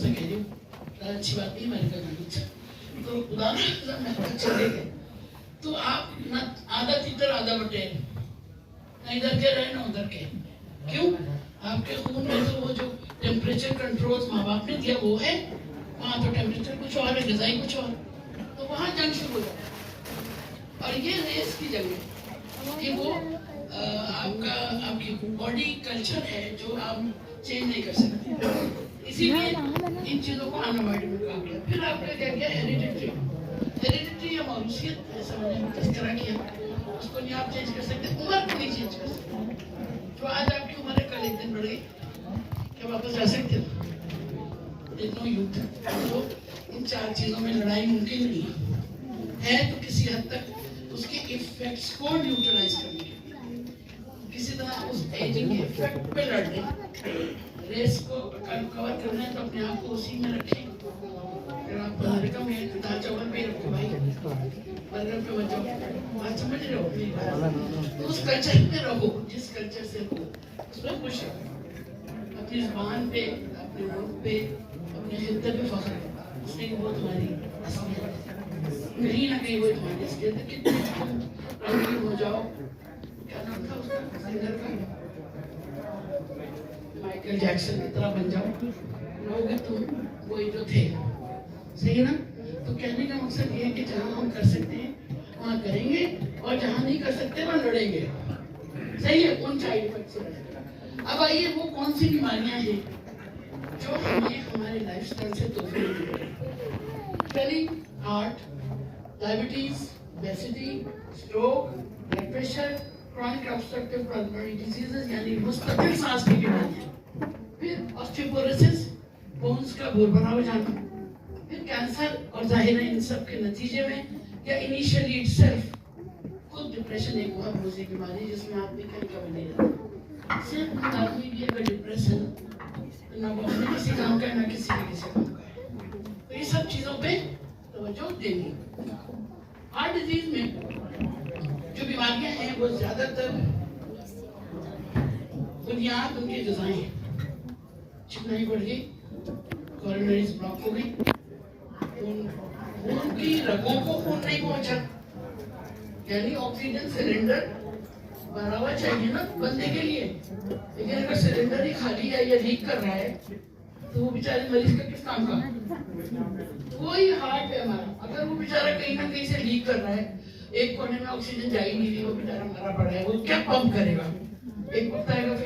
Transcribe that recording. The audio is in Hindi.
मैं कह रही हूँ, अच्छी बात नहीं अमेरिका जानी चाहिए। तो उदाहरण अमेरिका चले गए तो आप ना आधा तीतर आधा बटेर, ना इधर के रहे ना उधर के। क्यों? आपके खून में तो वो जो टेम्परेचर कंट्रोल माँ बाप ने दिया वो है, वहाँ तो टेम्परेचर कुछ और है, ग़िज़ाई कुछ और, तो वहाँ जंग शुरू हो जाता है। और ये रेस की जंग है कि वो आपकी बॉडी कल्चर है जो आप चेंज नहीं कर सकते, इसीलिए इन चीज़ों को अनअवॉइडेबल कहा गया। फिर आपका क्या क्या हेरिडिटी या मौरूसियत, ऐसा मैंने तस्करा किया, उसको नहीं आप चेंज कर सकते, उम्र को नहीं चेंज कर सकते। जो आज आपकी उम्र है कल एक दिन बढ़ गई, क्या वापस जा सकते हो? नो युद्ध। तो इन चार चीज़ों में लड़ाई मुमकिन नहीं है तो किसी हद तक उसके इफेक्ट्स को न्यूट्रलाइज करने के लिए किसी तरह उस एजिंग के इफेक्ट पे लड़ने, रेस को कवर करना है तो अपने आप को उसी में रखें। अगर आप अमेरिका में दाल चावल पे रखो भाई, बर्गर पे मत जाओ, बात समझ रहे हो मेरी बात? तो उस कल्चर में रहो, जिस कल्चर से हो उसमें खुश रहो, अपनी जुबान पे, अपने मुल्क पे, अपने खित्ते पे फख्र करो, इसलिए वो तुम्हारी असलियत है। कहीं ना कहीं वो तुम्हारी असलियत है। कितने रंगीन हो जाओ, क्या नाम था उसका सिंगर का, माइकल जैक्सन की तरह बन जाओ, लोग तुम वही जो थे, सही है ना? तो कहने का मकसद ये है कि जहाँ हम कर सकते हैं वहाँ करेंगे, और जहाँ नहीं कर सकते वहाँ लड़ेंगे, सही है? उन साइड इफेक्ट से। अब आइए वो कौन सी बीमारियाँ हैं जो हमें हमारे लाइफस्टाइल से तोहफे मिलते हैं। पहली heart, diabetes, obesity, stroke, blood pressure, chronic obstructive pulmonary diseases यानी मुस्तकिल सांस की बीमारियां, फिर ऑस्टियोपोरोसिस, बोन्स का भुरभुरा हो जाना, फिर कैंसर, और जाहिर है इन सब के नतीजे में या इनिशियली इटसेल्फ खुद डिप्रेशन एक बहुत बुरी बीमारी जिसमें आदमी कहीं कभी नहीं रहता। सिर्फ आदमी भी अगर डिप्रेशन ना वो अपने किसी काम का है ना किसी काम का है, तो ये सब चीज़ों पे तवज्जो देनी। हार्ट डिजीज में जो बीमारियां हैं वो ज्यादातर बुनियाद उनकी ग़िज़ाएं हैं। चिकनाई बढ़ गई, कोरोनरीज ब्लॉक हो गई, खून की रगों को खून नहीं पहुंचा, यानी ऑक्सीजन सिलेंडर भरा हुआ चाहिए ना बंदे के लिए, लेकिन अगर सिलेंडर ही खाली है या लीक कर रहा है तो वो बेचारे मरीज का किस काम का? वही हार्ट है हमारा, अगर वो बेचारा कहीं ना कहीं से लीक कर रहा है, एक कोने में ऑक्सीजन जा ही नहीं रही, वो बेचारा मरा पड़ा है, वो क्या पंप करेगा? एक वक्त आएगा